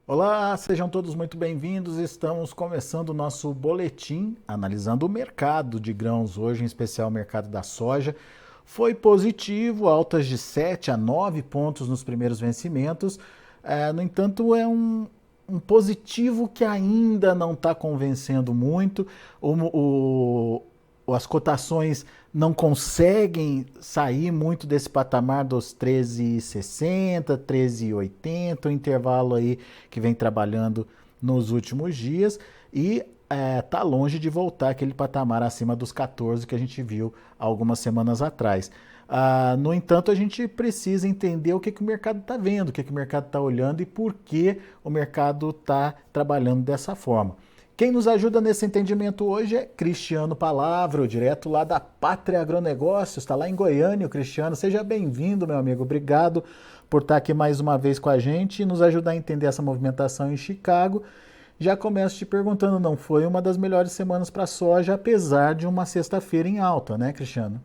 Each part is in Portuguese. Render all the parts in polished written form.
Olá, sejam todos muito bem-vindos. Estamos começando o nosso boletim analisando o mercado de grãos hoje, em especial o mercado da soja. Foi positivo, altas de 7 a 9 pontos nos primeiros vencimentos. No entanto, é um positivo que ainda não está convencendo muito. As cotações não conseguem sair muito desse patamar dos 13,60, 13,80, o intervalo aí que vem trabalhando nos últimos dias e tá longe de voltar aquele patamar acima dos 14 que a gente viu algumas semanas atrás. No entanto, a gente precisa entender o que o mercado está vendo, o que o mercado está olhando e por que o mercado está trabalhando dessa forma. Quem nos ajuda nesse entendimento hoje é Cristiano Palavra, direto lá da Pátria Agronegócios, está lá em Goiânia, o Cristiano. Seja bem-vindo, meu amigo. Obrigado por estar aqui mais uma vez com a gente e nos ajudar a entender essa movimentação em Chicago. Já começo te perguntando, não foi uma das melhores semanas para a soja, apesar de uma sexta-feira em alta, né, Cristiano?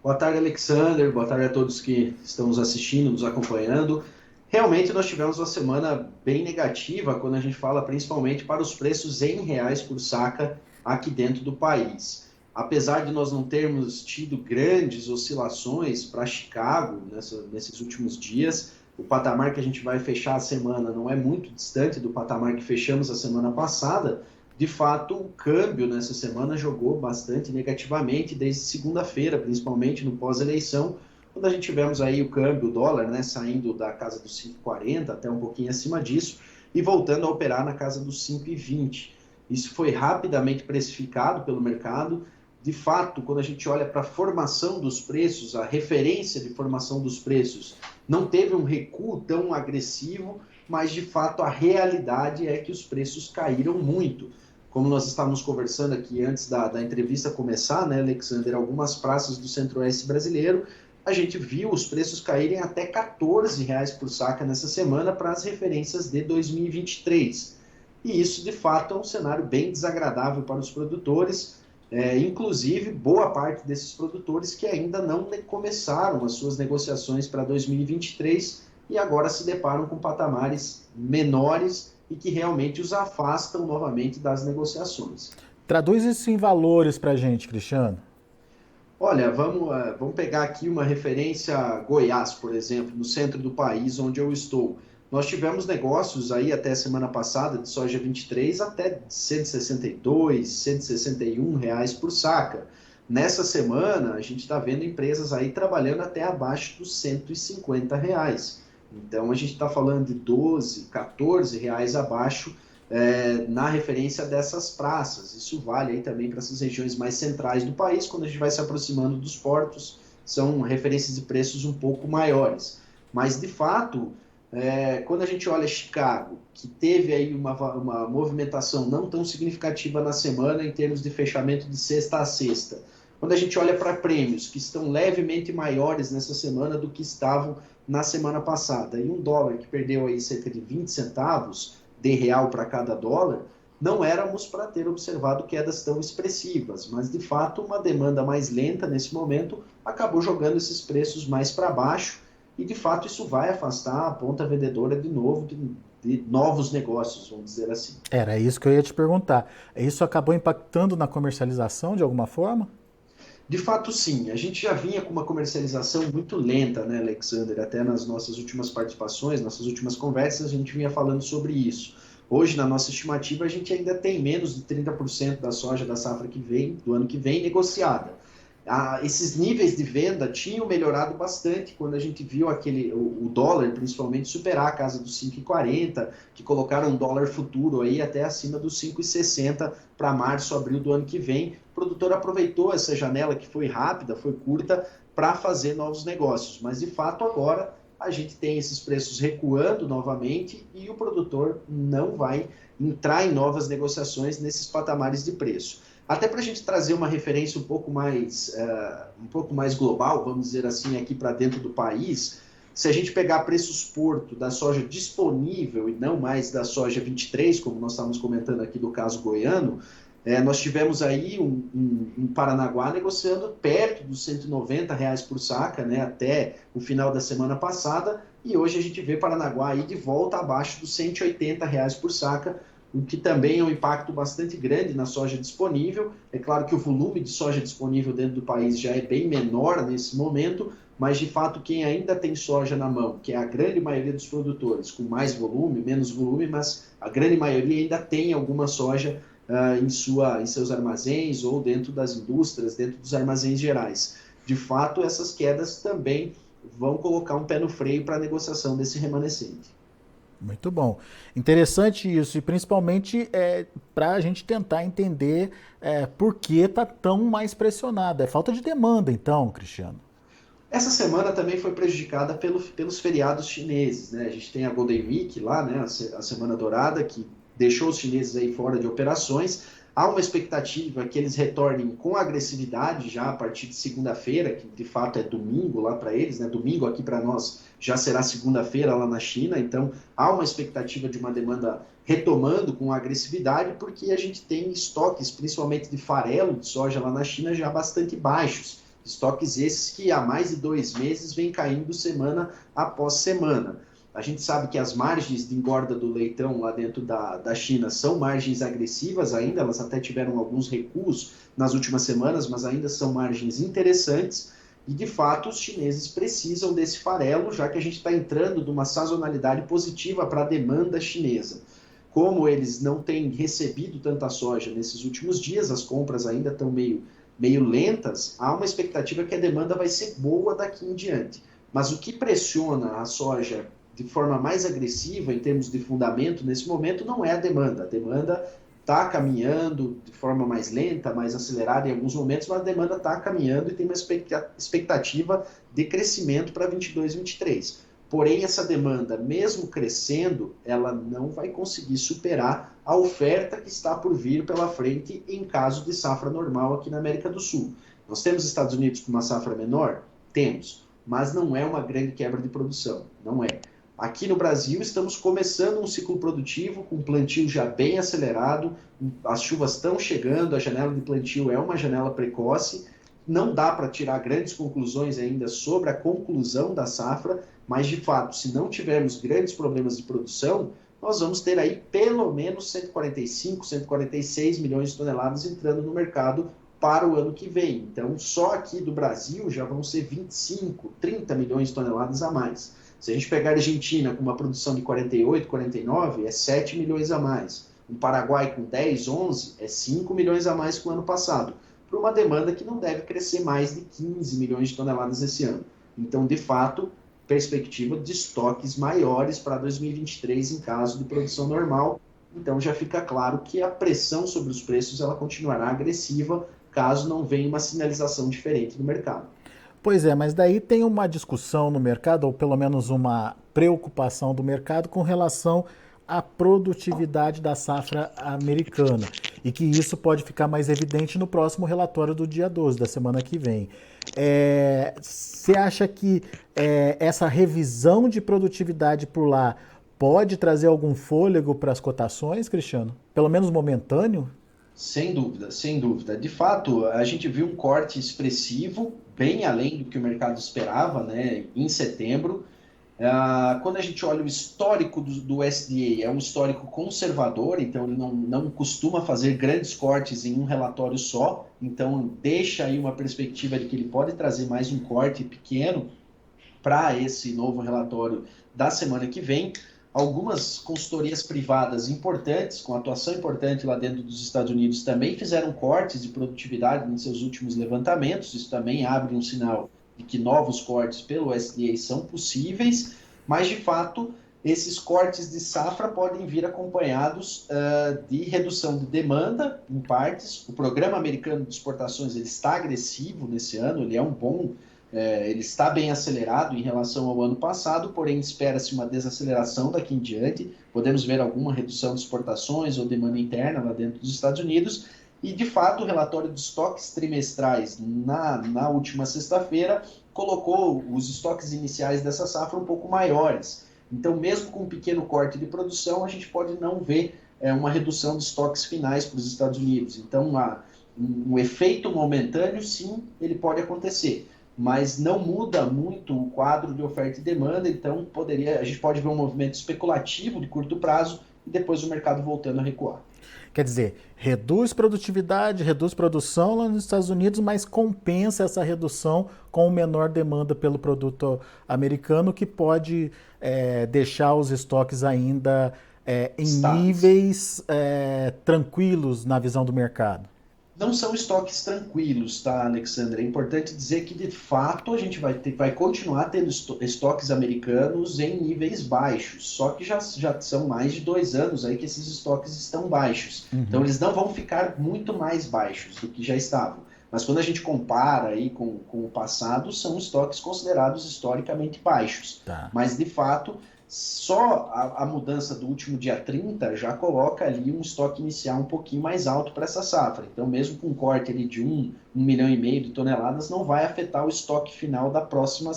Boa tarde, Alexander. Boa tarde a todos que estão nos assistindo, nos acompanhando. Realmente, nós tivemos uma semana bem negativa quando a gente fala principalmente para os preços em reais por saca aqui dentro do país. Apesar de nós não termos tido grandes oscilações para Chicago nesses últimos dias, o patamar que a gente vai fechar a semana não é muito distante do patamar que fechamos a semana passada. De fato, o câmbio nessa semana jogou bastante negativamente desde segunda-feira, principalmente no pós-eleição, quando a gente tivemos aí o câmbio, o dólar, né, saindo da casa dos 5,40 até um pouquinho acima disso e voltando a operar na casa dos 5,20. Isso foi rapidamente precificado pelo mercado. De fato, quando a gente olha para a formação dos preços, a referência de formação dos preços, não teve um recuo tão agressivo, mas de fato a realidade é que os preços caíram muito. Como nós estávamos conversando aqui antes da entrevista começar, né, Alexander, algumas praças do Centro-Oeste brasileiro, a gente viu os preços caírem até R$ 14 por saca nessa semana para as referências de 2023. E isso, de fato, é um cenário bem desagradável para os produtores, inclusive boa parte desses produtores que ainda não começaram as suas negociações para 2023 e agora se deparam com patamares menores e que realmente os afastam novamente das negociações. Traduz isso em valores para a gente, Cristiano. Olha, vamos pegar aqui uma referência Goiás, por exemplo, no centro do país onde eu estou. Nós tivemos negócios aí até semana passada de soja 23 até 162, R$ 161 por saca. Nessa semana, a gente está vendo empresas aí trabalhando até abaixo dos R$ 150. Então, a gente está falando de 12, R$ 14 abaixo na referência dessas praças. Isso vale aí também para essas regiões mais centrais do país, quando a gente vai se aproximando dos portos, são referências de preços um pouco maiores. Mas, de fato, quando a gente olha Chicago, que teve aí uma movimentação não tão significativa na semana em termos de fechamento de sexta a sexta, quando a gente olha para prêmios que estão levemente maiores nessa semana do que estavam na semana passada, e um dólar que perdeu aí cerca de 20 centavos de real para cada dólar, não éramos para ter observado quedas tão expressivas, mas de fato uma demanda mais lenta nesse momento acabou jogando esses preços mais para baixo e de fato isso vai afastar a ponta vendedora de novo de novos negócios, vamos dizer assim. Era isso que eu ia te perguntar. Isso acabou impactando na comercialização de alguma forma? De fato, sim. A gente já vinha com uma comercialização muito lenta, né, Alexander? Até nas nossas últimas participações, nossas últimas conversas, a gente vinha falando sobre isso. Hoje, na nossa estimativa, a gente ainda tem menos de 30% da soja da safra que vem, do ano que vem, negociada. Esses níveis de venda tinham melhorado bastante quando a gente viu o dólar, principalmente, superar a casa dos 5,40, que colocaram um dólar futuro aí até acima dos 5,60 para março, abril do ano que vem. O produtor aproveitou essa janela que foi rápida, foi curta, para fazer novos negócios. Mas, de fato, agora a gente tem esses preços recuando novamente e o produtor não vai entrar em novas negociações nesses patamares de preço. Até para a gente trazer uma referência um pouco mais global, vamos dizer assim, aqui para dentro do país, se a gente pegar preços porto da soja disponível e não mais da soja 23, como nós estávamos comentando aqui do caso goiano, Nós tivemos aí um Paranaguá negociando perto dos R$ 190 por saca, né, até o final da semana passada, e hoje a gente vê Paranaguá aí de volta abaixo dos R$ 180 por saca, o que também é um impacto bastante grande na soja disponível. É claro que o volume de soja disponível dentro do país já é bem menor nesse momento, mas de fato quem ainda tem soja na mão, que é a grande maioria dos produtores, com mais volume, menos volume, mas a grande maioria ainda tem alguma soja em seus armazéns ou dentro das indústrias, dentro dos armazéns gerais. De fato, essas quedas também vão colocar um pé no freio para a negociação desse remanescente. Muito bom. Interessante isso, e principalmente para a gente tentar entender por que está tão mais pressionado. É falta de demanda, então, Cristiano. Essa semana também foi prejudicada pelos feriados chineses, né? A gente tem a Golden Week lá, né? A Semana Dourada, que deixou os chineses aí fora de operações. Há uma expectativa que eles retornem com agressividade já a partir de segunda-feira, que de fato é domingo lá para eles, né? Domingo aqui para nós já será segunda-feira lá na China, então há uma expectativa de uma demanda retomando com agressividade, porque a gente tem estoques, principalmente de farelo de soja lá na China, já bastante baixos. Estoques esses que há mais de 2 meses vêm caindo semana após semana. A gente sabe que as margens de engorda do leitão lá dentro da China são margens agressivas ainda, elas até tiveram alguns recuos nas últimas semanas, mas ainda são margens interessantes. E, de fato, os chineses precisam desse farelo, já que a gente está entrando numa sazonalidade positiva para a demanda chinesa. Como eles não têm recebido tanta soja nesses últimos dias, as compras ainda estão meio lentas, há uma expectativa que a demanda vai ser boa daqui em diante. Mas o que pressiona a soja de forma mais agressiva em termos de fundamento nesse momento não é a demanda. A demanda está caminhando de forma mais lenta, mais acelerada em alguns momentos, mas a demanda está caminhando e tem uma expectativa de crescimento para 22, 23. Porém, essa demanda, mesmo crescendo, ela não vai conseguir superar a oferta que está por vir pela frente em caso de safra normal aqui na América do Sul. Nós temos Estados Unidos com uma safra menor? Temos, mas não é uma grande quebra de produção, não é. Aqui no Brasil estamos começando um ciclo produtivo com plantio já bem acelerado, as chuvas estão chegando, a janela de plantio é uma janela precoce, não dá para tirar grandes conclusões ainda sobre a conclusão da safra, mas de fato, se não tivermos grandes problemas de produção, nós vamos ter aí pelo menos 145, 146 milhões de toneladas entrando no mercado para o ano que vem. Então, só aqui do Brasil já vão ser 25, 30 milhões de toneladas a mais. Se a gente pegar a Argentina com uma produção de 48, 49, é 7 milhões a mais. O Paraguai com 10, 11, é 5 milhões a mais que o ano passado, para uma demanda que não deve crescer mais de 15 milhões de toneladas esse ano. Então, de fato, perspectiva de estoques maiores para 2023 em caso de produção normal. Então, já fica claro que a pressão sobre os preços ela continuará agressiva caso não venha uma sinalização diferente do mercado. Pois é, mas daí tem uma discussão no mercado, ou pelo menos uma preocupação do mercado com relação à produtividade da safra americana. E que isso pode ficar mais evidente no próximo relatório do dia 12, da semana que vem. Você acha que essa revisão de produtividade por lá pode trazer algum fôlego para as cotações, Cristiano? Pelo menos momentâneo? Sem dúvida, sem dúvida. De fato, a gente viu um corte expressivo, bem além do que o mercado esperava, né, em setembro. Quando a gente olha o histórico do USDA, é um histórico conservador, então ele não costuma fazer grandes cortes em um relatório só, então deixa aí uma perspectiva de que ele pode trazer mais um corte pequeno para esse novo relatório da semana que vem. Algumas consultorias privadas importantes, com atuação importante lá dentro dos Estados Unidos, também fizeram cortes de produtividade em seus últimos levantamentos. Isso também abre um sinal de que novos cortes pelo USDA são possíveis, mas de fato esses cortes de safra podem vir acompanhados de redução de demanda em partes. O programa americano de exportações ele está agressivo nesse ano, ele é um bom ele está bem acelerado em relação ao ano passado, porém espera-se uma desaceleração daqui em diante. Podemos ver alguma redução de exportações ou demanda interna lá dentro dos Estados Unidos. E, de fato, o relatório de estoques trimestrais na última sexta-feira colocou os estoques iniciais dessa safra um pouco maiores. Então, mesmo com um pequeno corte de produção, a gente pode não ver uma redução de estoques finais para os Estados Unidos. Então, um efeito momentâneo, sim, ele pode acontecer, mas não muda muito o quadro de oferta e demanda, então a gente pode ver um movimento especulativo de curto prazo e depois o mercado voltando a recuar. Quer dizer, reduz produtividade, reduz produção lá nos Estados Unidos, mas compensa essa redução com menor demanda pelo produto americano, que pode deixar os estoques ainda em Estáveis. níveis tranquilos na visão do mercado. Não são estoques tranquilos, tá, Alexandre? É importante dizer que, de fato, a gente vai continuar tendo estoques americanos em níveis baixos, só que já são mais de 2 anos aí que esses estoques estão baixos. Então, eles não vão ficar muito mais baixos do que já estavam. Mas quando a gente compara aí com o passado, são estoques considerados historicamente baixos. Tá. Mas, de fato, só a mudança do último dia 30 já coloca ali um estoque inicial um pouquinho mais alto para essa safra. Então, mesmo com um corte ali de 1,5 milhão de toneladas, não vai afetar o estoque final da próxima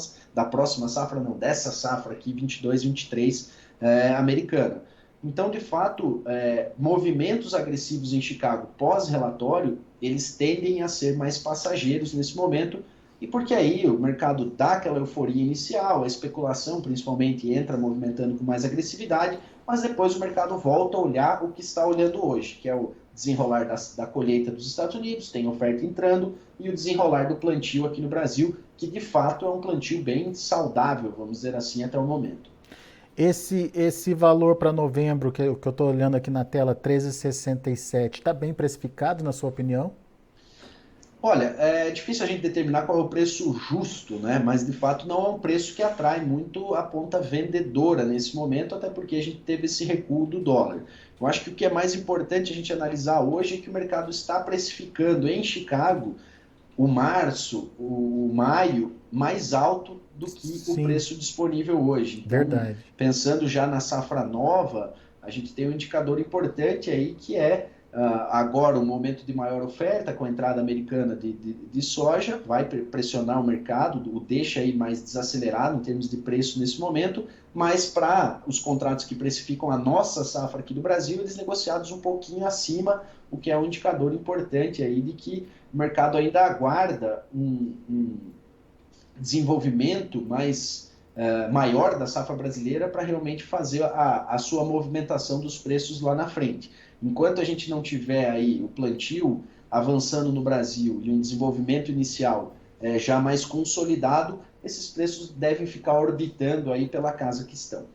safra, não, dessa safra aqui, 22, 23, americana. Então, de fato, movimentos agressivos em Chicago pós-relatório, eles tendem a ser mais passageiros nesse momento, e porque aí o mercado dá aquela euforia inicial, a especulação principalmente entra movimentando com mais agressividade, mas depois o mercado volta a olhar o que está olhando hoje, que é o desenrolar da colheita dos Estados Unidos, tem oferta entrando, e o desenrolar do plantio aqui no Brasil, que de fato é um plantio bem saudável, vamos dizer assim, até o momento. Esse valor para novembro, que eu estou olhando aqui na tela, 13,67, está bem precificado, na sua opinião? Olha, é difícil a gente determinar qual é o preço justo, né? Mas de fato não é um preço que atrai muito a ponta vendedora nesse momento, até porque a gente teve esse recuo do dólar. Eu acho que o que é mais importante a gente analisar hoje é que o mercado está precificando em Chicago o março, o maio, mais alto do que o Sim, preço disponível hoje. Então, verdade. pensando já na safra nova, a gente tem um indicador importante aí que é agora um momento de maior oferta com a entrada americana de soja, vai pressionar o mercado, o deixa aí mais desacelerado em termos de preço nesse momento, mas para os contratos que precificam a nossa safra aqui do Brasil, eles negociados um pouquinho acima, o que é um indicador importante aí de que o mercado ainda aguarda um desenvolvimento maior da safra brasileira para realmente fazer a sua movimentação dos preços lá na frente. Enquanto a gente não tiver aí o plantio avançando no Brasil e um desenvolvimento inicial já mais consolidado, esses preços devem ficar orbitando aí pela casa que estão.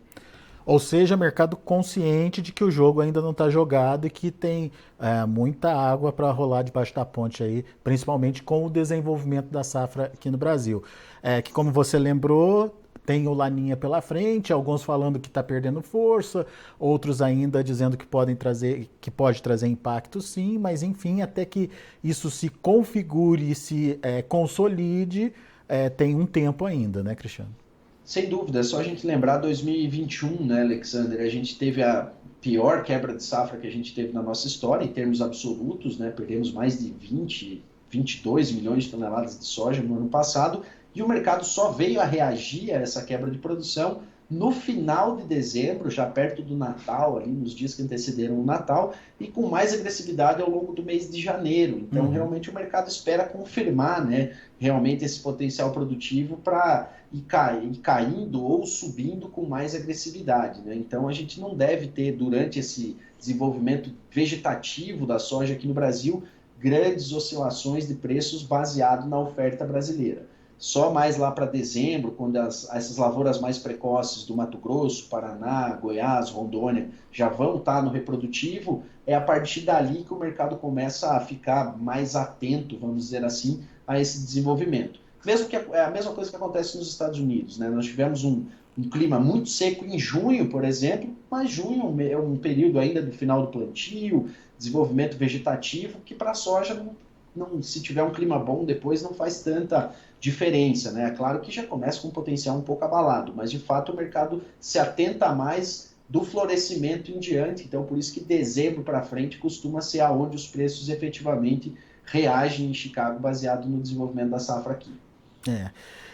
Ou seja, mercado consciente de que o jogo ainda não está jogado e que tem muita água para rolar debaixo da ponte aí, principalmente com o desenvolvimento da safra aqui no Brasil. Que como você lembrou, tem o Laninha pela frente, alguns falando que está perdendo força, outros ainda dizendo que pode trazer impacto sim, mas enfim, até que isso se configure e se consolide, tem um tempo ainda, né, Cristiano? Sem dúvida, é só a gente lembrar 2021, né, Alexander? A gente teve a pior quebra de safra que a gente teve na nossa história, em termos absolutos, né? Perdemos mais de 22 milhões de toneladas de soja no ano passado, e o mercado só veio a reagir a essa quebra de produção no final de dezembro, já perto do Natal, ali nos dias que antecederam o Natal, e com mais agressividade ao longo do mês de janeiro. Então, realmente, o mercado espera confirmar, né, realmente esse potencial produtivo para ir caindo ou subindo com mais agressividade, né? Então, a gente não deve ter, durante esse desenvolvimento vegetativo da soja aqui no Brasil, grandes oscilações de preços baseado na oferta brasileira. Só mais lá para dezembro, quando essas lavouras mais precoces do Mato Grosso, Paraná, Goiás, Rondônia já vão estar no reprodutivo, é a partir dali que o mercado começa a ficar mais atento, vamos dizer assim, a esse desenvolvimento. Mesmo que é a mesma coisa que acontece nos Estados Unidos, né? Nós tivemos um clima muito seco em junho, por exemplo, mas junho é um período ainda do final do plantio, desenvolvimento vegetativo, que para a soja se tiver um clima bom depois não faz tanta diferença, né? É claro que já começa com um potencial um pouco abalado, mas de fato o mercado se atenta mais do florescimento em diante, então por isso que dezembro para frente costuma ser aonde os preços efetivamente reagem em Chicago, baseado no desenvolvimento da safra aqui. É.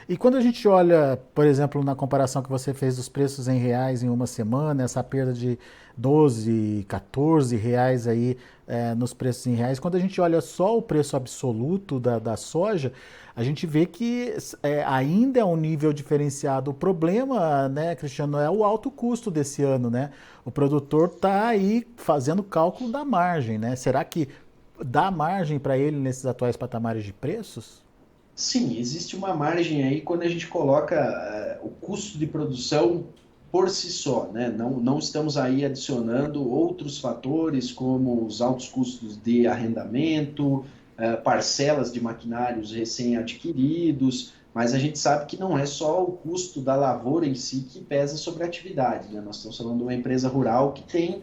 E quando a gente olha, por exemplo, na comparação que você fez dos preços em reais em uma semana, essa perda de 12, 14 reais aí nos preços em reais, quando a gente olha só o preço absoluto da soja, a gente vê que ainda é um nível diferenciado. O problema, né, Cristiano, é o alto custo desse ano, né? O produtor está aí fazendo cálculo da margem, né? Será que dá margem para ele nesses atuais patamares de preços? Sim, existe uma margem aí quando a gente coloca o custo de produção por si só, né? Não estamos aí adicionando outros fatores como os altos custos de arrendamento, parcelas de maquinários recém-adquiridos, mas a gente sabe que não é só o custo da lavoura em si que pesa sobre a atividade, né? Nós estamos falando de uma empresa rural que tem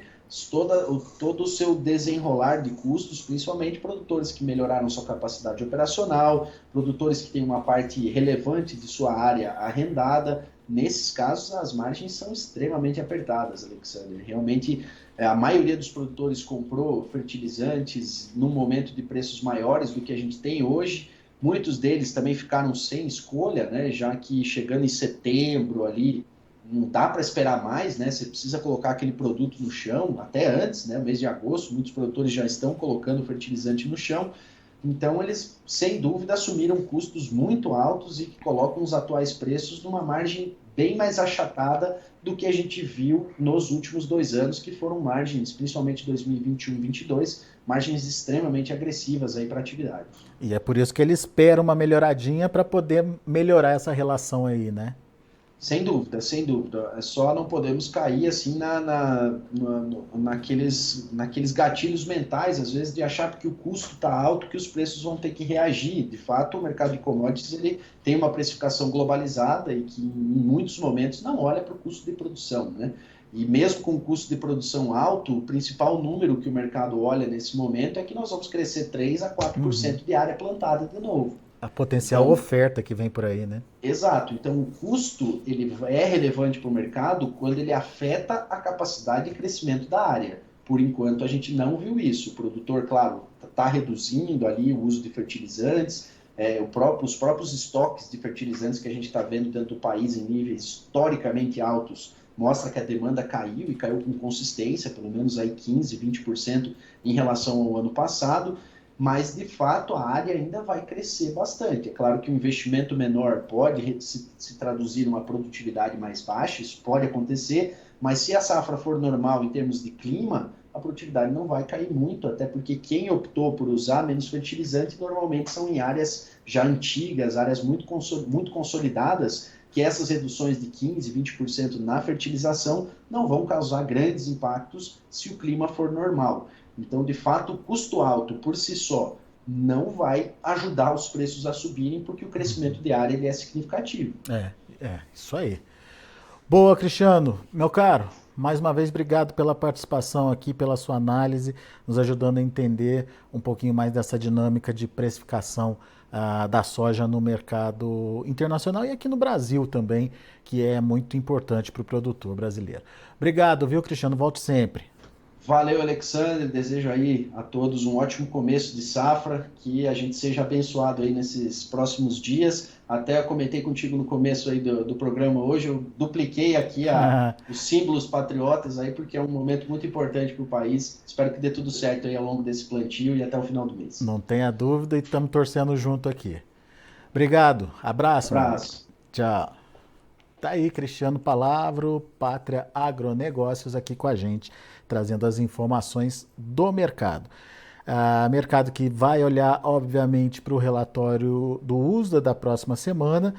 todo o seu desenrolar de custos, principalmente produtores que melhoraram sua capacidade operacional, produtores que têm uma parte relevante de sua área arrendada. Nesses casos, as margens são extremamente apertadas, Alexander. Realmente, a maioria dos produtores comprou fertilizantes num momento de preços maiores do que a gente tem hoje. Muitos deles também ficaram sem escolha, né? Já que chegando em setembro ali, não dá para esperar mais, né? Você precisa colocar aquele produto no chão, até antes, né? Mês de agosto, muitos produtores já estão colocando fertilizante no chão. Então, eles, sem dúvida, assumiram custos muito altos e que colocam os atuais preços numa margem bem mais achatada do que a gente viu nos últimos 2 anos, que foram margens, principalmente 2021 e 2022, margens extremamente agressivas aí para a atividade. E é por isso que ele espera uma melhoradinha para poder melhorar essa relação aí, né? Sem dúvida, sem dúvida. É só não podemos cair assim naqueles gatilhos mentais, às vezes, de achar que o custo está alto, que os preços vão ter que reagir. De fato, o mercado de commodities ele tem uma precificação globalizada e que, em muitos momentos, não olha para o custo de produção, né? E mesmo com o custo de produção alto, o principal número que o mercado olha nesse momento é que nós vamos crescer 3 a 4% de área plantada de novo. A potencial Então, oferta que vem por aí, né? exato. Então, o custo ele é relevante para o mercado quando ele afeta a capacidade de crescimento da área. Por enquanto, a gente não viu isso. O produtor, claro, está reduzindo ali o uso de fertilizantes, os próprios estoques de fertilizantes que a gente está vendo dentro do país em níveis historicamente altos mostra que a demanda caiu e caiu com consistência, pelo menos aí 15, 20% em relação ao ano passado, mas de fato a área ainda vai crescer bastante. É claro que um investimento menor pode se traduzir numa produtividade mais baixa, isso pode acontecer, mas se a safra for normal em termos de clima, a produtividade não vai cair muito, até porque quem optou por usar menos fertilizante normalmente são em áreas já antigas, áreas muito consolidadas, que essas reduções de 15%, 20% na fertilização não vão causar grandes impactos se o clima for normal. Então, de fato, o custo alto por si só não vai ajudar os preços a subirem, porque o crescimento de área ele é significativo. Isso aí. Boa, Cristiano. Meu caro, mais uma vez, obrigado pela participação aqui, pela sua análise, nos ajudando a entender um pouquinho mais dessa dinâmica de precificação da soja no mercado internacional e aqui no Brasil também, que é muito importante para o produtor brasileiro. Obrigado, viu, Cristiano? Volte sempre. Valeu, Alexandre. Desejo aí a todos um ótimo começo de safra, que a gente seja abençoado aí nesses próximos dias. Até eu comentei contigo no começo aí do programa hoje, eu dupliquei aqui os símbolos patriotas aí, porque é um momento muito importante para o país. Espero que dê tudo certo aí ao longo desse plantio e até o final do mês. Não tenha dúvida e estamos torcendo junto aqui. Obrigado. Abraço, meu amigo. Abraço. Tchau. Tá aí, Cristiano Palavro, Pátria Agronegócios, aqui com a gente, trazendo as informações do mercado. Mercado que vai olhar, obviamente, para o relatório do USDA da próxima semana.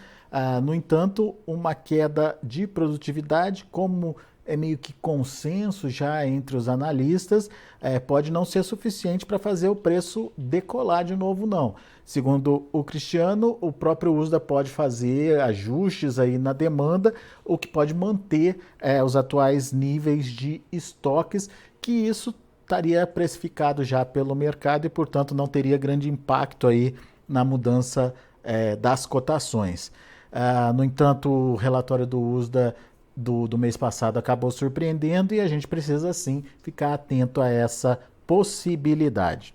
No entanto, uma queda de produtividade, como é meio que consenso já entre os analistas, pode não ser suficiente para fazer o preço decolar de novo, não. Segundo o Cristiano, o próprio USDA pode fazer ajustes aí na demanda, o que pode manter os atuais níveis de estoques, que isso estaria precificado já pelo mercado e, portanto, não teria grande impacto aí na mudança das cotações. No entanto, o relatório do USDA do mês passado acabou surpreendendo e a gente precisa, sim, ficar atento a essa possibilidade.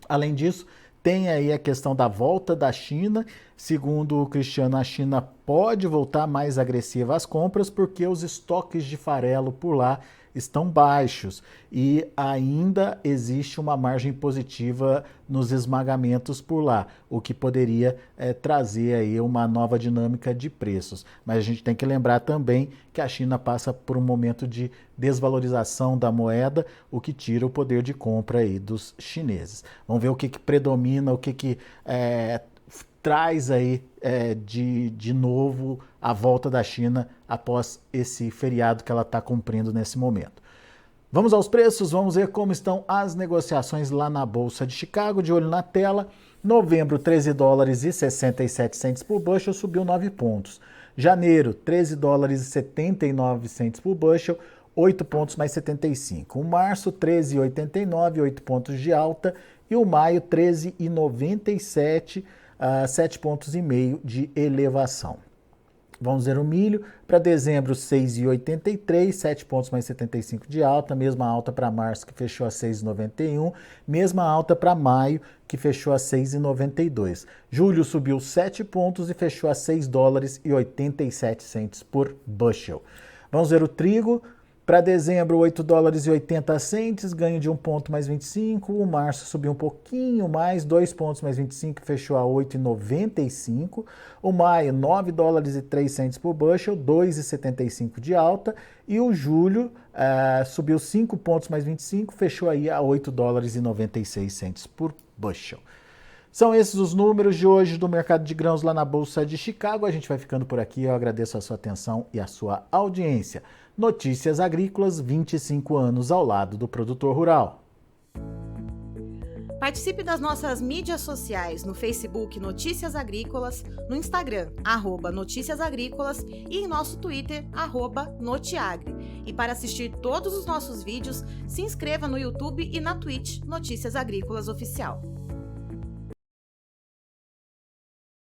Além disso, Tem aí a questão da volta da China. Segundo o Cristiano, a China pode voltar mais agressiva às compras porque os estoques de farelo por lá estão baixos e ainda existe uma margem positiva nos esmagamentos por lá, o que poderia trazer aí uma nova dinâmica de preços. Mas a gente tem que lembrar também que a China passa por um momento de desvalorização da moeda, o que tira o poder de compra aí dos chineses. Vamos ver o que predomina, o que traz aí de novo a volta da China após esse feriado que ela está cumprindo nesse momento. Vamos aos preços, vamos ver como estão as negociações lá na Bolsa de Chicago, de olho na tela. Novembro, 13 dólares e 67 centes por bushel, subiu 9 pontos. Janeiro, 13 dólares e 79 centes por bushel, 8 pontos mais 75. O março, 13,89, 8 pontos de alta. E o maio, 13,97, 7 pontos e meio de elevação. Vamos ver o milho. Para dezembro, 6,83, 7 pontos mais 75 de alta. Mesma alta para março, que fechou a 6,91. Mesma alta para maio, que fechou a 6,92. Julho subiu 7 pontos e fechou a 6 dólares e 87 centes por bushel. Vamos ver o trigo. Para dezembro, 8 dólares e 80 centes, ganho de 1 ponto mais 25. O março subiu um pouquinho mais, 2 pontos mais 25, fechou a 8,95. O maio, 9 dólares e 3 centes por bushel, 2,75 de alta. E o julho subiu 5 pontos mais 25, fechou aí a 8 dólares e 96 centes por bushel. São esses os números de hoje do mercado de grãos lá na Bolsa de Chicago. A gente vai ficando por aqui. Eu agradeço a sua atenção e a sua audiência. Notícias Agrícolas, 25 anos ao lado do produtor rural. Participe das nossas mídias sociais no Facebook Notícias Agrícolas, no Instagram, @Notícias Agrícolas e em nosso Twitter, @Notiagre. E para assistir todos os nossos vídeos, se inscreva no YouTube e na Twitch Notícias Agrícolas Oficial.